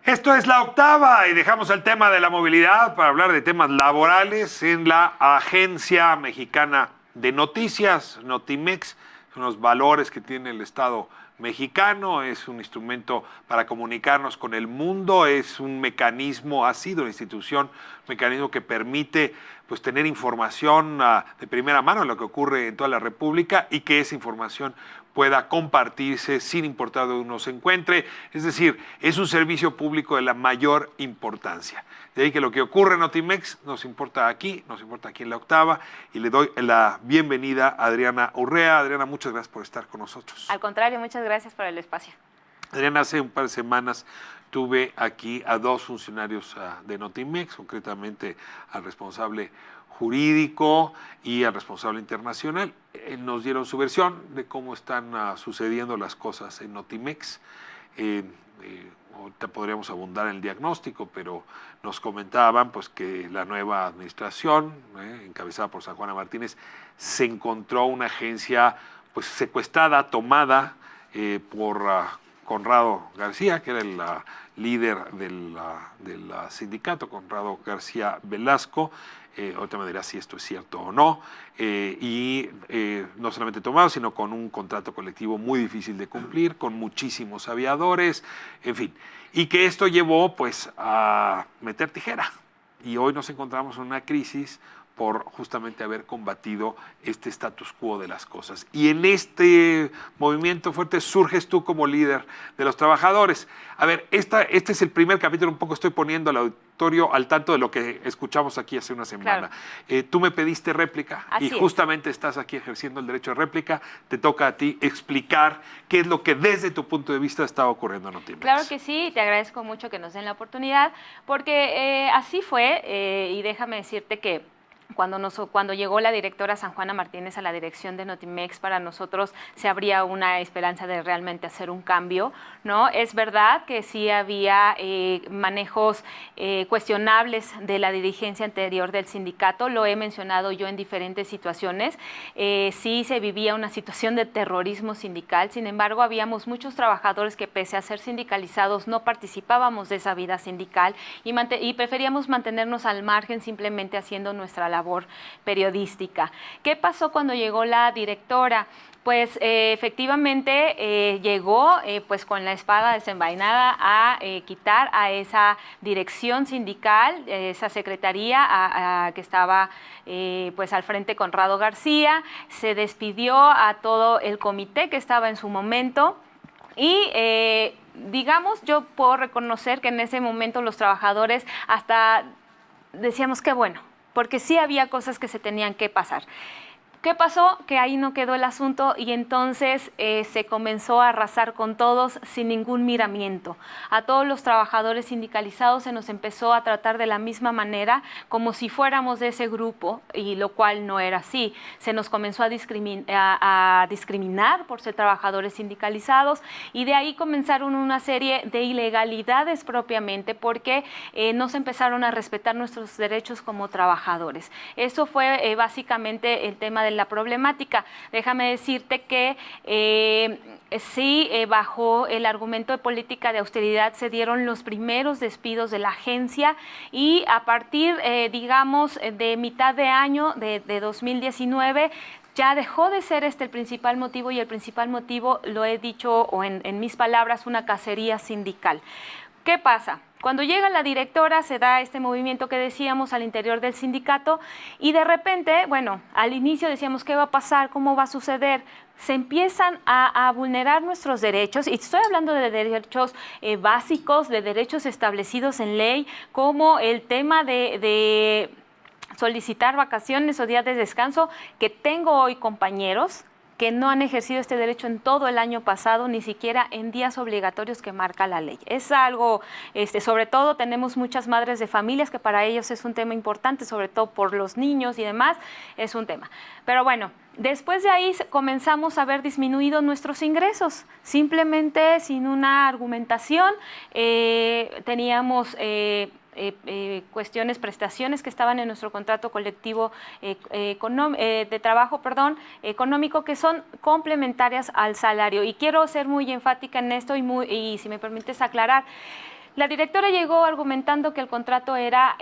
Esto es La Octava y dejamos el tema de la movilidad para hablar de temas laborales en la Agencia Mexicana de Noticias, Notimex. Son los valores que tiene el Estado mexicano, es un instrumento para comunicarnos con el mundo, es un mecanismo, ha sido una institución, un mecanismo que permite pues tener información de primera mano en lo que ocurre en toda la República y que esa información pueda compartirse sin importar dónde uno se encuentre. Es decir, es un servicio público de la mayor importancia. De ahí que lo que ocurre en Notimex nos importa aquí en La Octava, y le doy la bienvenida a Adriana Urrea. Adriana, muchas gracias por estar con nosotros. Al contrario, muchas gracias por el espacio. Adriana, hace un par de semanas tuve aquí a dos funcionarios de Notimex, concretamente al responsable jurídico y al responsable internacional. Nos dieron su versión de cómo están sucediendo las cosas en Notimex. Ahorita podríamos abundar en el diagnóstico, pero nos comentaban pues que la nueva administración, encabezada por San Juana Martínez, se encontró una agencia pues secuestrada, tomada por Conrado García, que era el líder del sindicato, Conrado García Velasco. Ahorita me dirá si esto es cierto o no. No solamente tomado, sino con un contrato colectivo muy difícil de cumplir, con muchísimos aviadores, en fin. Y que esto llevó pues a meter tijera. Y hoy nos encontramos en una crisis por justamente haber combatido este status quo de las cosas. Y en este movimiento fuerte surges tú como líder de los trabajadores. A ver, este es el primer capítulo, un poco estoy poniendo al auditorio al tanto de lo que escuchamos aquí hace una semana. Claro. Tú me pediste réplica. Así y justamente estás aquí ejerciendo el derecho de réplica. Te toca a ti explicar qué es lo que desde tu punto de vista está ocurriendo en Notimex. Claro que sí, te agradezco mucho que nos den la oportunidad, porque así fue, y déjame decirte que cuando llegó la directora San Juana Martínez a la dirección de Notimex, para nosotros se abría una esperanza de realmente hacer un cambio, ¿no? Es verdad que sí había manejos cuestionables de la dirigencia anterior del sindicato, lo he mencionado yo en diferentes situaciones. Sí se vivía una situación de terrorismo sindical, sin embargo habíamos muchos trabajadores que, pese a ser sindicalizados, no participábamos de esa vida sindical y preferíamos mantenernos al margen, simplemente haciendo nuestra labor periodística. ¿Qué pasó cuando llegó la directora? Pues efectivamente llegó pues con la espada desenvainada a quitar a esa dirección sindical, esa secretaría que estaba pues al frente Conrado García, se despidió a todo el comité que estaba en su momento y digamos, yo puedo reconocer que en ese momento los trabajadores hasta decíamos que bueno, porque sí había cosas que se tenían que pasar. ¿Qué pasó? Que ahí no quedó el asunto y entonces se comenzó a arrasar con todos sin ningún miramiento. A todos los trabajadores sindicalizados se nos empezó a tratar de la misma manera, como si fuéramos de ese grupo, y lo cual no era así. Se nos comenzó a discriminar por ser trabajadores sindicalizados, y de ahí comenzaron una serie de ilegalidades propiamente, porque no se empezaron a respetar nuestros derechos como trabajadores. Eso fue básicamente el tema de la problemática. Déjame decirte que sí, bajo el argumento de política de austeridad se dieron los primeros despidos de la agencia, y a partir, digamos, de mitad de año de 2019, ya dejó de ser este el principal motivo, y el principal motivo, lo he dicho o en mis palabras, una cacería sindical. ¿Qué pasa? Cuando llega la directora se da este movimiento que decíamos al interior del sindicato, y de repente, bueno, al inicio decíamos ¿qué va a pasar? ¿Cómo va a suceder? Se empiezan a vulnerar nuestros derechos, y estoy hablando de derechos básicos, de derechos establecidos en ley, como el tema de solicitar vacaciones o días de descanso, que tengo hoy compañeros que no han ejercido este derecho en todo el año pasado, ni siquiera en días obligatorios que marca la ley. Es algo, sobre todo tenemos muchas madres de familias que para ellos es un tema importante, sobre todo por los niños y demás, es un tema. Pero bueno, después de ahí comenzamos a ver disminuidos nuestros ingresos, simplemente sin una argumentación. Teníamos cuestiones, prestaciones que estaban en nuestro contrato colectivo de trabajo, económico, que son complementarias al salario. Y quiero ser muy enfática en esto y si me permites aclarar, La directora llegó argumentando que el contrato era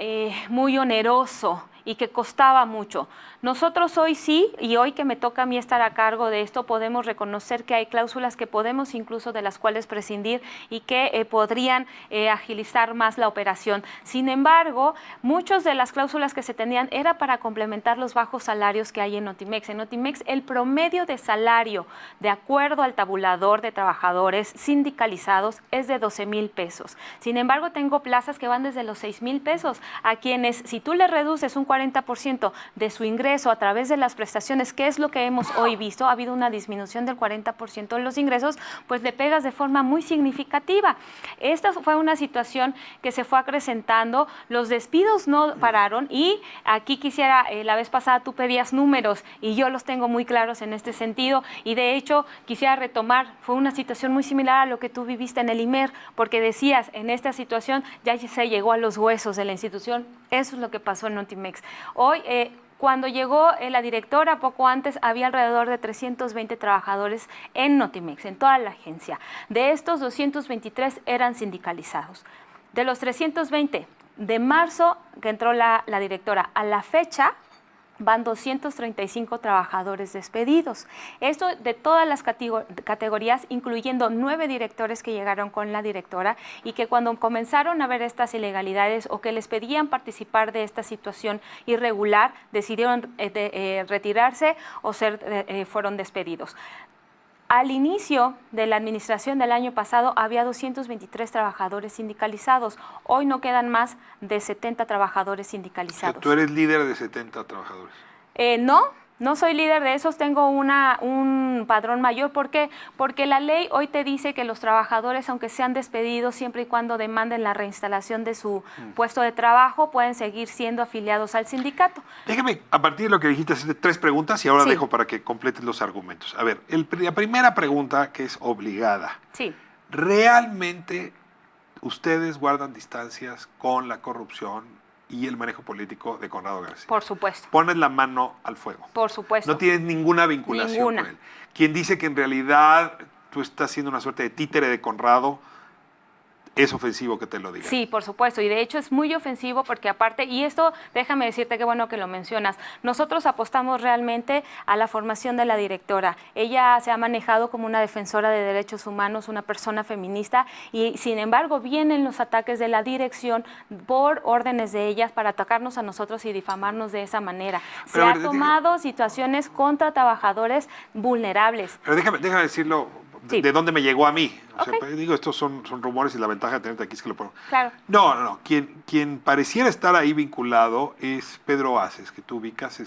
muy oneroso y que costaba mucho. Nosotros hoy sí, y hoy que me toca a mí estar a cargo de esto, podemos reconocer que hay cláusulas que podemos incluso de las cuales prescindir y que podrían agilizar más la operación. Sin embargo, muchas de las cláusulas que se tenían era para complementar los bajos salarios que hay en Notimex. En Notimex el promedio de salario, de acuerdo al tabulador de trabajadores sindicalizados, es de 12,000 pesos. Sin embargo, tengo plazas que van desde los 6,000 pesos, a quienes si tú le reduces un 40% de su ingreso a través de las prestaciones, que es lo que hemos hoy visto, ha habido una disminución del 40% de los ingresos, pues le pegas de forma muy significativa. Esta fue una situación que se fue acrecentando, los despidos no pararon y aquí quisiera, la vez pasada tú pedías números y yo los tengo muy claros en este sentido y de hecho quisiera retomar, fue una situación muy similar a lo que tú viviste en el IMER, porque decías, en esta situación ya se llegó a los huesos de la institución, eso es lo que pasó en Notimex. Hoy, cuando llegó la directora, poco antes, había alrededor de 320 trabajadores en Notimex, en toda la agencia. De estos, 223 eran sindicalizados. De los 320, de marzo que entró la directora a la fecha, van 235 trabajadores despedidos. Esto de todas las categorías, incluyendo 9 directores que llegaron con la directora y que cuando comenzaron a ver estas ilegalidades o que les pedían participar de esta situación irregular, decidieron retirarse o fueron despedidos. Al inicio de la administración del año pasado había 223 trabajadores sindicalizados. Hoy no quedan más de 70 trabajadores sindicalizados. O sea, tú eres líder de 70 trabajadores. No soy líder de esos, tengo un padrón mayor. ¿Por qué? Porque la ley hoy te dice que los trabajadores, aunque sean despedidos, siempre y cuando demanden la reinstalación de su puesto de trabajo, pueden seguir siendo afiliados al sindicato. Déjame, a partir de lo que dijiste, hacer 3 preguntas y ahora Sí. dejo para que completes los argumentos. A ver, la primera pregunta, que es obligada. Sí. ¿Realmente ustedes guardan distancias con la corrupción y el manejo político de Conrado García? Por supuesto. Pones la mano al fuego. Por supuesto. No tienes ninguna vinculación Ninguna. con él. Quien dice que en realidad tú estás siendo una suerte de títere de Conrado, es ofensivo que te lo diga. Sí, por supuesto, y de hecho es muy ofensivo porque aparte, y esto déjame decirte qué bueno que lo mencionas, nosotros apostamos realmente a la formación de la directora. Ella se ha manejado como una defensora de derechos humanos, una persona feminista, y sin embargo vienen los ataques de la dirección por órdenes de ellas para atacarnos a nosotros y difamarnos de esa manera. Se ha tomado situaciones contra trabajadores vulnerables. Pero déjame decirlo. Sí. ¿De dónde me llegó a mí? O Okay. sea, digo, estos son rumores y la ventaja de tenerte aquí es que lo puedo. Claro. No. Quien pareciera estar ahí vinculado es Pedro Aces, que tú ubicas,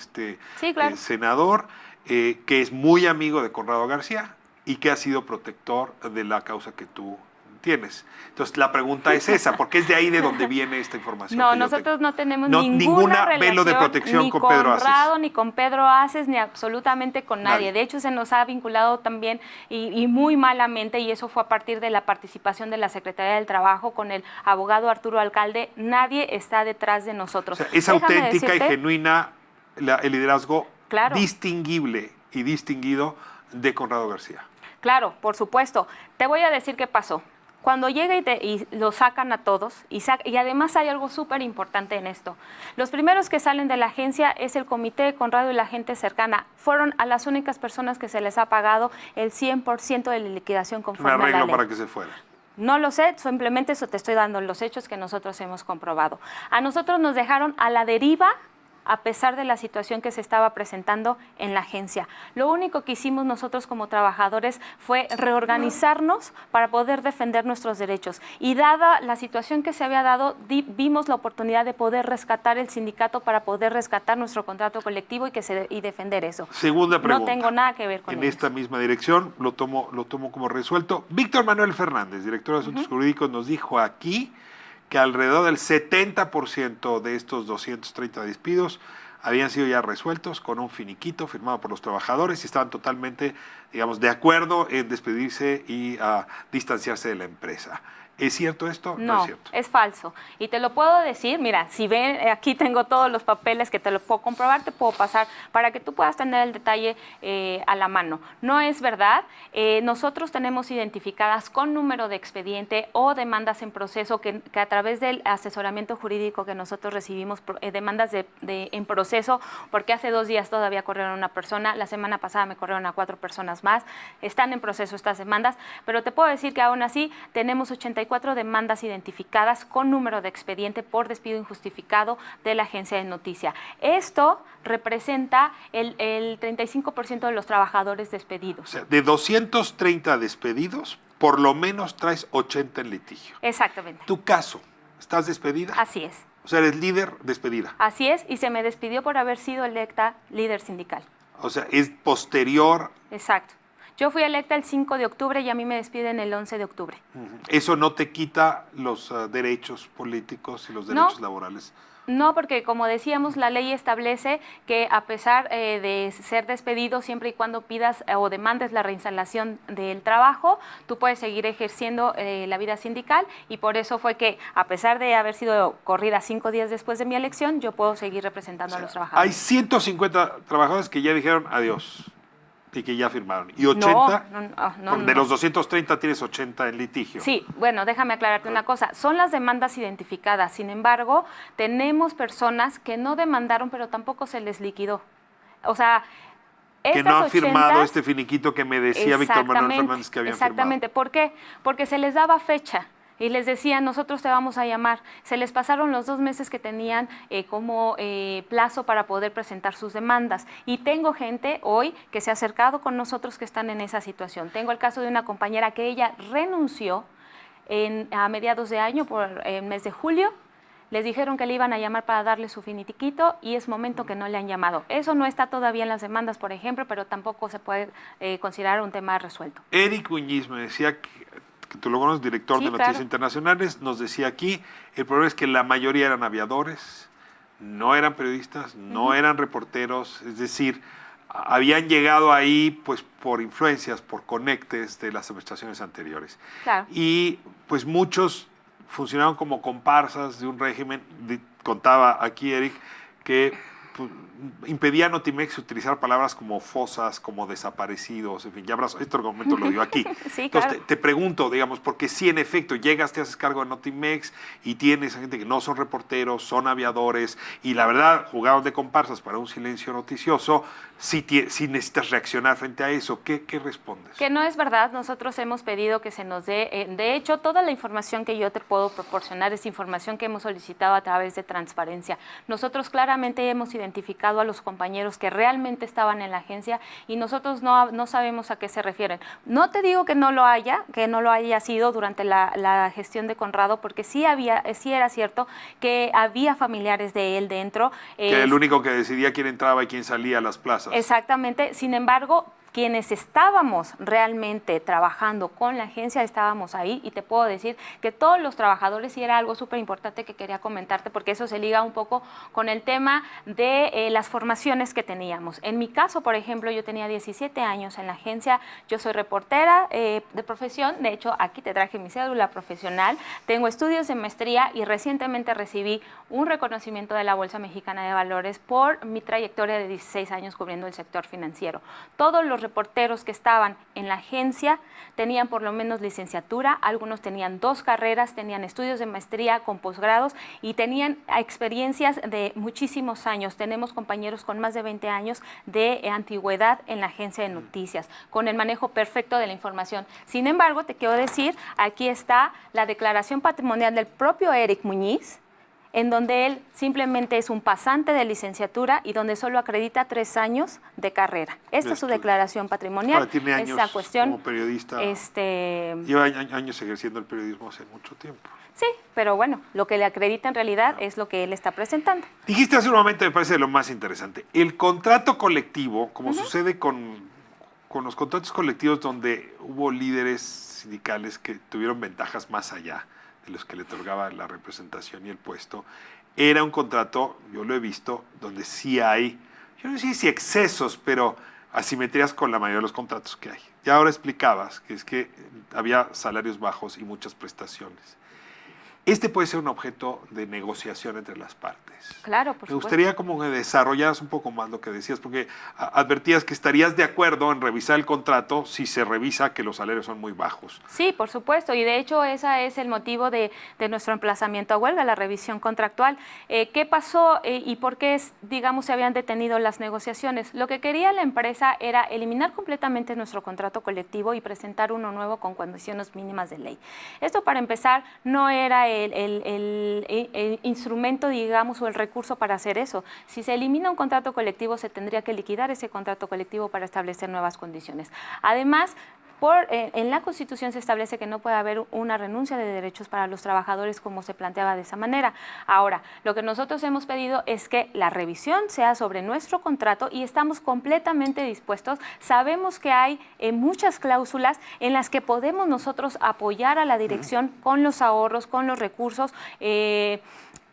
Sí, claro. senador, que es muy amigo de Conrado García y que ha sido protector de la causa que tú tienes. Entonces, la pregunta es esa, porque es de ahí de donde viene esta información. No, que yo nosotros tengo. no tenemos ninguna relación velo de protección ni con Pedro Aces. Conrado, ni con Pedro Aces, ni absolutamente con nadie. Nadie. De hecho, se nos ha vinculado también y muy malamente, y eso fue a partir de la participación de la Secretaría del Trabajo con el abogado Arturo Alcalde. Nadie está detrás de nosotros. O sea, es Déjame auténtica decirte, y genuina el liderazgo Claro. distinguible y distinguido de Conrado García. Claro, por supuesto. Te voy a decir qué pasó. Cuando llega y lo sacan a todos, y además hay algo súper importante en esto. Los primeros que salen de la agencia es el comité de Conrado y la gente cercana. Fueron a las únicas personas que se les ha pagado el 100% de la liquidación Un conforme a la arreglo ley. para que se fuera. No lo sé, simplemente eso te estoy dando los hechos que nosotros hemos comprobado. A nosotros nos dejaron a la deriva a pesar de la situación que se estaba presentando en la agencia. Lo único que hicimos nosotros como trabajadores fue reorganizarnos para poder defender nuestros derechos. Y dada la situación que se había dado, vimos la oportunidad de poder rescatar el sindicato para poder rescatar nuestro contrato colectivo y defender eso. Segunda pregunta. No tengo nada que ver con En ellos. esta misma dirección lo tomo como resuelto. Víctor Manuel Fernández, director de Asuntos Jurídicos, nos dijo aquí que alrededor del 70% de estos 230 despidos habían sido ya resueltos con un finiquito firmado por los trabajadores y estaban totalmente, digamos, de acuerdo en despedirse y a distanciarse de la empresa. ¿Es cierto esto? No No, es cierto. es falso. Y te lo puedo decir, mira, si ven, aquí tengo todos los papeles que te lo puedo comprobar, te puedo pasar para que tú puedas tener el detalle a la mano. No es verdad. Nosotros tenemos identificadas con número de expediente o demandas en proceso que a través del asesoramiento jurídico que nosotros recibimos, demandas en proceso, porque hace 2 días todavía corrieron una persona, la semana pasada me corrieron a 4 personas más, están en proceso estas demandas, pero te puedo decir que aún así tenemos 84 demandas identificadas con número de expediente por despido injustificado de la agencia de noticia. Esto representa el 35% de los trabajadores despedidos. O sea, de 230 despedidos, por lo menos traes 80 en litigio. Exactamente. Tu caso, ¿estás despedida? Así es. O sea, eres líder despedida. Así es, y se me despidió por haber sido electa líder sindical. O sea, es posterior. Exacto. Yo fui electa el 5 de octubre y a mí me despiden el 11 de octubre. Eso no te quita los derechos políticos y los derechos laborales. No, porque como decíamos, la ley establece que a pesar de ser despedido, siempre y cuando pidas o demandes la reinstalación del trabajo, tú puedes seguir ejerciendo la vida sindical, y por eso fue que, a pesar de haber sido corrida 5 días después de mi elección, yo puedo seguir representando a los trabajadores. Hay 150 trabajadores que ya dijeron adiós y que ya firmaron. ¿Y 80? De los 230 tienes 80 en litigio. Sí, bueno, déjame aclararte una cosa. Son las demandas identificadas. Sin embargo, tenemos personas que no demandaron, pero tampoco se les liquidó. O sea, que no han firmado este finiquito que me decía Víctor Manuel Fernández que habían firmado. Exactamente. ¿Por qué? Porque se les daba fecha. Y les decían, nosotros te vamos a llamar. Se les pasaron los 2 meses que tenían como plazo para poder presentar sus demandas. Y tengo gente hoy que se ha acercado con nosotros que están en esa situación. Tengo el caso de una compañera que ella renunció a mediados de año, por el mes de julio. Les dijeron que le iban a llamar para darle su finiquito y es momento que no le han llamado. Eso no está todavía en las demandas, por ejemplo, pero tampoco se puede considerar un tema resuelto. Eric Muñiz me decía que tú lo conoces, director de Noticias Internacionales, nos decía aquí, el problema es que la mayoría eran aviadores, no eran periodistas, no eran reporteros, es decir, habían llegado ahí pues por influencias, por conectes de las administraciones anteriores. Claro. Y pues muchos funcionaron como comparsas de un régimen, contaba aquí Eric, que pues, impedía a Notimex utilizar palabras como fosas, como desaparecidos, en fin, ya este argumento lo dio aquí. Sí, entonces claro. te pregunto, digamos, porque si en efecto llegas, te haces cargo de Notimex y tienes a gente que no son reporteros, son aviadores y la verdad jugaron de comparsas para un silencio noticioso, si necesitas reaccionar frente a eso, ¿qué respondes? Que no es verdad, nosotros hemos pedido que se nos dé, de hecho, toda la información que yo te puedo proporcionar es información que hemos solicitado a través de transparencia. Nosotros claramente hemos identificado a los compañeros que realmente estaban en la agencia y nosotros no sabemos a qué se refieren. No te digo que no lo haya sido durante la gestión de Conrado, porque sí era cierto que había familiares de él dentro. Que el único que decidía quién entraba y quién salía a las plazas. Exactamente, sin embargo, quienes estábamos realmente trabajando con la agencia estábamos ahí y te puedo decir que todos los trabajadores, y era algo súper importante que quería comentarte porque eso se liga un poco con el tema de las formaciones que teníamos. En mi caso, por ejemplo, yo tenía 17 años en la agencia, yo soy reportera de profesión, de hecho aquí te traje mi cédula profesional, tengo estudios de maestría y recientemente recibí un reconocimiento de la Bolsa Mexicana de Valores por mi trayectoria de 16 años cubriendo el sector financiero. Todos los reporteros que estaban en la agencia tenían por lo menos licenciatura, algunos tenían 2 carreras, tenían estudios de maestría con posgrados y tenían experiencias de muchísimos años. Tenemos compañeros con más de 20 años de antigüedad en la agencia de noticias, con el manejo perfecto de la información. Sin embargo, te quiero decir, aquí está la declaración patrimonial del propio Eric Muñiz, en donde él simplemente es un pasante de licenciatura y donde solo acredita 3 años de carrera. Esta es su declaración patrimonial. Ahora tiene años esa cuestión, como periodista. Lleva años ejerciendo el periodismo hace mucho tiempo. Sí, pero bueno, lo que le acredita en realidad es lo que él está presentando. Dijiste hace un momento, me parece lo más interesante, el contrato colectivo, como sucede con los contratos colectivos donde hubo líderes sindicales que tuvieron ventajas más allá de los que le otorgaba la representación y el puesto, era un contrato, yo lo he visto, donde sí hay, yo no sé si excesos, pero asimetrías con la mayoría de los contratos que hay. Y ahora explicabas que es que había salarios bajos y muchas prestaciones. Este puede ser un objeto de negociación entre las partes. Claro, por Me supuesto. gustaría como que desarrollaras un poco más lo que decías, porque advertías que estarías de acuerdo en revisar el contrato si se revisa que los salarios son muy bajos. Sí, por supuesto, y de hecho ese es el motivo de nuestro emplazamiento a huelga, la revisión contractual. ¿Qué pasó y por qué, digamos, se habían detenido las negociaciones? Lo que quería la empresa era eliminar completamente nuestro contrato colectivo y presentar uno nuevo con condiciones mínimas de ley. Esto, para empezar, no era el instrumento, digamos, o el recurso para hacer eso. Si se elimina un contrato colectivo, se tendría que liquidar ese contrato colectivo para establecer nuevas condiciones. Además, en la Constitución se establece que no puede haber una renuncia de derechos para los trabajadores como se planteaba de esa manera. Ahora, lo que nosotros hemos pedido es que la revisión sea sobre nuestro contrato y estamos completamente dispuestos. Sabemos que hay muchas cláusulas en las que podemos nosotros apoyar a la dirección con los ahorros, con los recursos,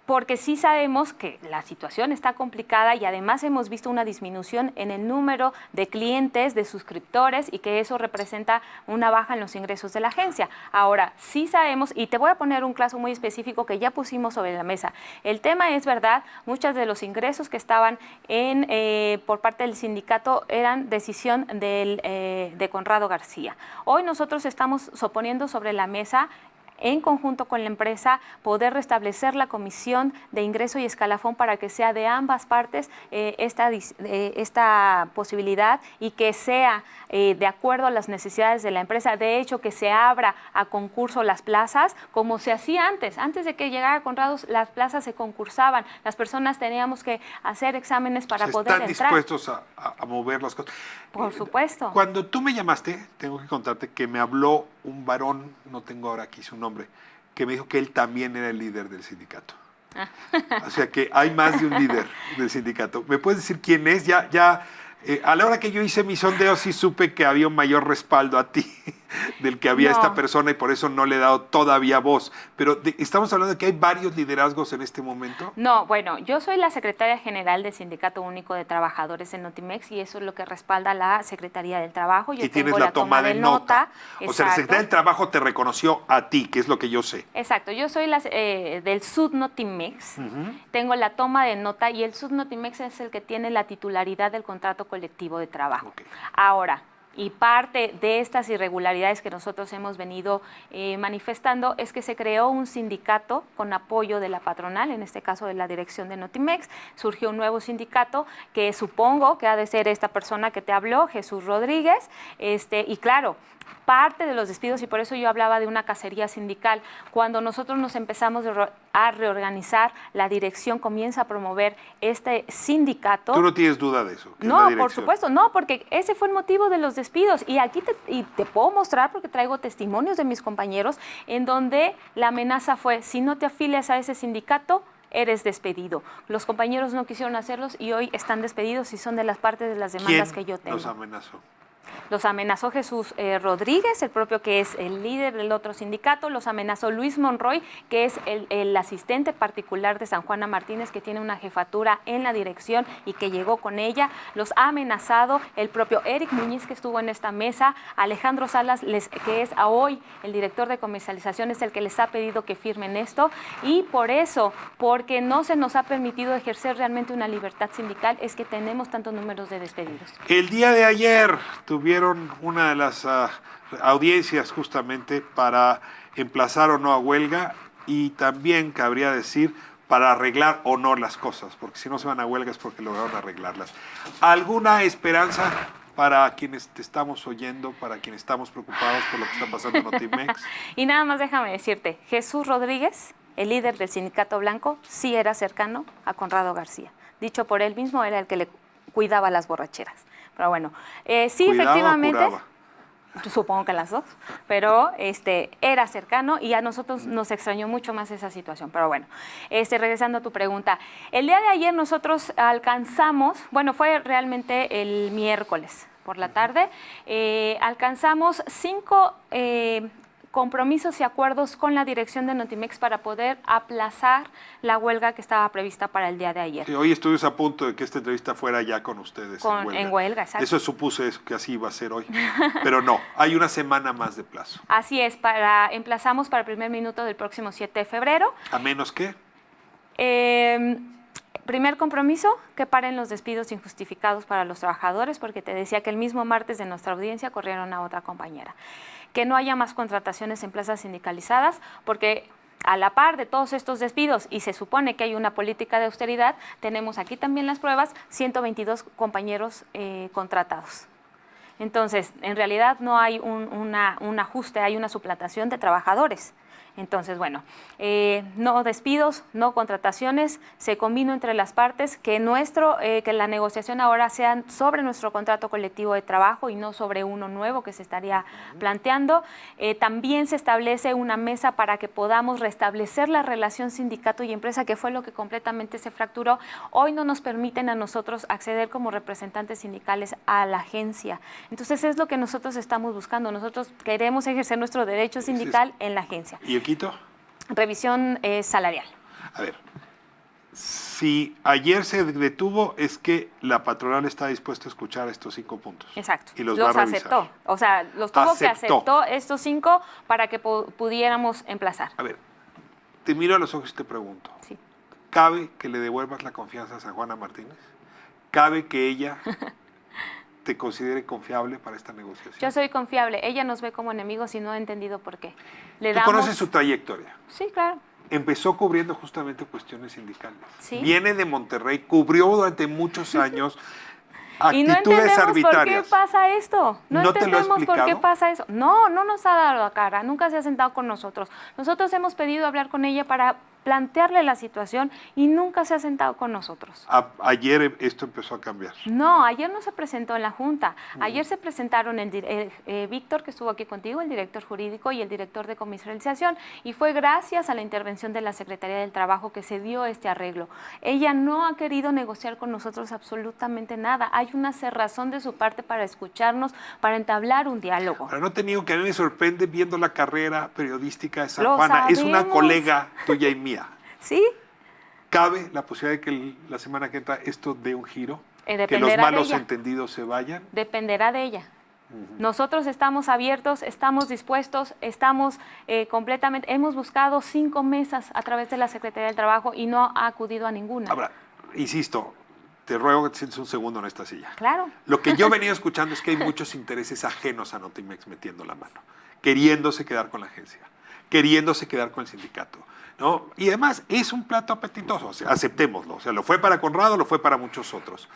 porque sí sabemos que la situación está complicada y además hemos visto una disminución en el número de clientes, de suscriptores, y que eso representa una baja en los ingresos de la agencia. Ahora, sí sabemos, y te voy a poner un caso muy específico que ya pusimos sobre la mesa. El tema es verdad, muchos de los ingresos que estaban por parte del sindicato eran decisión de Conrado García. Hoy nosotros estamos poniendo sobre la mesa, en conjunto con la empresa, poder restablecer la comisión de ingreso y escalafón para que sea de ambas partes esta posibilidad y que sea de acuerdo a las necesidades de la empresa. De hecho, que se abra a concurso las plazas, como se hacía antes. Antes de que llegara Conrados, las plazas se concursaban. Las personas teníamos que hacer exámenes para poder entrar. ¿Están dispuestos a mover las cosas? Por supuesto. Cuando tú me llamaste, tengo que contarte que me habló un varón, no tengo ahora aquí su nombre, que me dijo que él también era el líder del sindicato. O sea que hay más de un líder del sindicato. ¿Me puedes decir quién es? A la hora que yo hice mi sondeo sí supe que había un mayor respaldo a ti del que había esta persona y por eso no le he dado todavía voz. Pero ¿estamos hablando de que hay varios liderazgos en este momento? No, bueno, yo soy la secretaria general del Sindicato Único de Trabajadores en Notimex y eso es lo que respalda la Secretaría del Trabajo. Yo y tienes tengo la toma de nota. O sea, la Exacto. Secretaría del Trabajo te reconoció a ti, que es lo que yo sé. Exacto, yo soy del Sud Notimex, tengo la toma de nota y el Sud Notimex es el que tiene la titularidad del contrato colectivo de trabajo. Okay. Ahora, y parte de estas irregularidades que nosotros hemos venido manifestando es que se creó un sindicato con apoyo de la patronal, en este caso de la dirección de Notimex. Surgió un nuevo sindicato que supongo que ha de ser esta persona que te habló, Jesús Rodríguez, y claro, parte de los despidos, y por eso yo hablaba de una cacería sindical. Cuando nosotros nos empezamos a reorganizar, la dirección comienza a promover este sindicato. ¿Tú no tienes duda de eso? No, por supuesto, no, porque ese fue el motivo de los despidos. Y aquí te puedo mostrar, porque traigo testimonios de mis compañeros, en donde la amenaza fue, si no te afilias a ese sindicato, eres despedido. Los compañeros no quisieron hacerlos y hoy están despedidos y son de las partes de las demandas que yo tengo. ¿Quién los amenazó? Los amenazó Jesús Rodríguez, el propio que es el líder del otro sindicato. Los amenazó Luis Monroy, que es el asistente particular de San Juana Martínez, que tiene una jefatura en la dirección y que llegó con ella. Los ha amenazado el propio Eric Muñiz, que estuvo en esta mesa. Alejandro Salas, que es hoy el director de comercialización, es el que les ha pedido que firmen esto. Y por eso, porque no se nos ha permitido ejercer realmente una libertad sindical, es que tenemos tantos números de despedidos. El día de ayer tuvieron una de las audiencias justamente para emplazar o no a huelga y también cabría decir para arreglar o no las cosas, porque si no se van a huelga es porque lograron arreglarlas. ¿Alguna esperanza para quienes te estamos oyendo, para quienes estamos preocupados por lo que está pasando en Notimex? Y nada más déjame decirte, Jesús Rodríguez, el líder del Sindicato Blanco, sí era cercano a Conrado García. Dicho por él mismo, era el que le cuidaba las borracheras. Pero bueno, sí, ¿Cuidaba efectivamente, o curaba? supongo que las dos, pero era cercano y a nosotros nos extrañó mucho más esa situación. Pero bueno, regresando a tu pregunta, el día de ayer nosotros alcanzamos, bueno, fue realmente el miércoles por la tarde, alcanzamos 5 compromisos y acuerdos con la dirección de Notimex para poder aplazar la huelga que estaba prevista para el día de ayer. Sí, hoy estuvimos a punto de que esta entrevista fuera ya con ustedes En huelga, exacto. Eso supuse que así iba a ser hoy, pero no, hay una semana más de plazo. Así es, emplazamos para el primer minuto del próximo 7 de febrero. ¿A menos que? Primer compromiso, que paren los despidos injustificados para los trabajadores, porque te decía que el mismo martes de nuestra audiencia corrieron a otra compañera. Que no haya más contrataciones en plazas sindicalizadas, porque a la par de todos estos despidos, y se supone que hay una política de austeridad, tenemos aquí también las pruebas, 122 compañeros contratados. Entonces, en realidad no hay un ajuste, hay una suplantación de trabajadores. Entonces, bueno, no despidos, no contrataciones, se combinó entre las partes que la negociación ahora sea sobre nuestro contrato colectivo de trabajo y no sobre uno nuevo que se estaría planteando. También se establece una mesa para que podamos restablecer la relación sindicato y empresa, que fue lo que completamente se fracturó. Hoy no nos permiten a nosotros acceder como representantes sindicales a la agencia. Entonces, es lo que nosotros estamos buscando. Nosotros queremos ejercer nuestro derecho sindical en la agencia. ¿Y quito? Revisión salarial. A ver, si ayer se detuvo, es que la patronal está dispuesta a escuchar estos 5 puntos. Exacto. Y los va a revisar. Aceptó. O sea, los tuvo que aceptó estos 5 para que pudiéramos emplazar. A ver, te miro a los ojos y te pregunto. Sí. ¿Cabe que le devuelvas la confianza a San Juana Martínez? ¿Cabe que ella te considere confiable para esta negociación? Yo soy confiable. Ella nos ve como enemigos y no he entendido por qué. ¿Tú conoces su trayectoria? Sí, claro. Empezó cubriendo justamente cuestiones sindicales. ¿Sí? Viene de Monterrey, cubrió durante muchos años y no actitudes entendemos arbitrarias. por qué pasa esto. No entendemos por qué explicado? pasa eso. No nos ha dado la cara, nunca se ha sentado con nosotros. Nosotros hemos pedido hablar con ella para plantearle la situación y nunca se ha sentado con nosotros. Ayer esto empezó a cambiar. No, ayer no se presentó en la Junta. Ayer se presentaron Víctor, que estuvo aquí contigo, el director jurídico y el director de comercialización, y fue gracias a la intervención de la Secretaría del Trabajo que se dio este arreglo. Ella no ha querido negociar con nosotros absolutamente nada. Hay una cerrazón de su parte para escucharnos, para entablar un diálogo. Pero no te niego que a mí me sorprende viendo la carrera periodística de San Lo Juana. Es una sabemos. colega tuya y mía. ¿Sí? ¿Cabe la posibilidad de que la semana que entra esto dé un giro? Que los Dependerá de malos ella. entendidos se vayan. Dependerá de ella. Nosotros estamos abiertos, estamos dispuestos, estamos completamente... Hemos buscado 5 mesas a través de la Secretaría del Trabajo y no ha acudido a ninguna. Ahora, insisto, te ruego que te sientes un segundo en esta silla. Claro. Lo que yo he venido escuchando es que hay muchos intereses ajenos a Notimex metiendo la mano, queriéndose quedar con la agencia, queriéndose quedar con el sindicato, ¿no? Y además es un plato apetitoso, o sea, aceptémoslo. O sea, lo fue para Conrado, lo fue para muchos otros.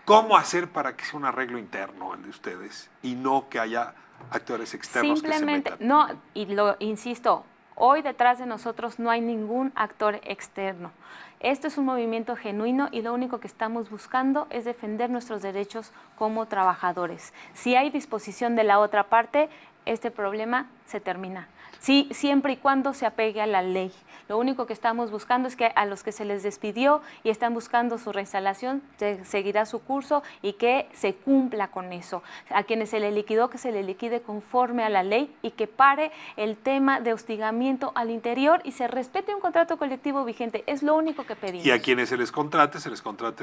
¿Cómo hacer para que sea un arreglo interno el de ustedes y no que haya actores externos Simplemente, que se metan? no, y lo insisto, hoy detrás de nosotros no hay ningún actor externo. Esto es un movimiento genuino y lo único que estamos buscando es defender nuestros derechos como trabajadores. Si hay disposición de la otra parte, este problema se termina. Sí, siempre y cuando se apegue a la ley. Lo único que estamos buscando es que a los que se les despidió y están buscando su reinstalación, seguirá su curso y que se cumpla con eso. A quienes se le liquidó, que se le liquide conforme a la ley y que pare el tema de hostigamiento al interior y se respete un contrato colectivo vigente. Es lo único que pedimos. Y a quienes se les contrate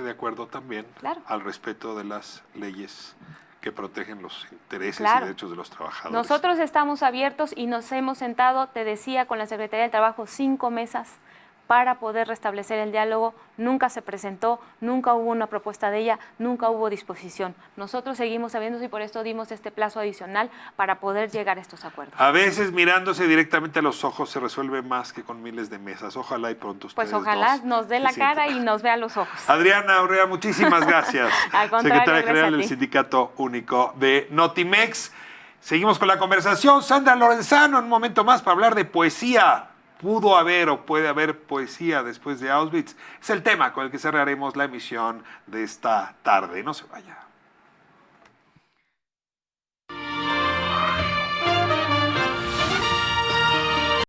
de acuerdo también al respeto de las leyes que protegen los intereses y derechos de los trabajadores. Nosotros estamos abiertos y nos hemos sentado, te decía, con la Secretaría del Trabajo 5 mesas para poder restablecer el diálogo. Nunca se presentó, nunca hubo una propuesta de ella, nunca hubo disposición. Nosotros seguimos sabiendo y por esto dimos este plazo adicional para poder llegar a estos acuerdos. A veces mirándose directamente a los ojos se resuelve más que con miles de mesas. Ojalá y pronto ustedes Pues ojalá nos dé la cara y nos vea los ojos. Adriana Urrea, muchísimas gracias. Al contrario, Secretaria General del Sindicato Único de Notimex. Seguimos con la conversación. Sandra Lorenzano, en un momento más para hablar de poesía. ¿Pudo haber o puede haber poesía después de Auschwitz? Es el tema con el que cerraremos la emisión de esta tarde. No se vaya.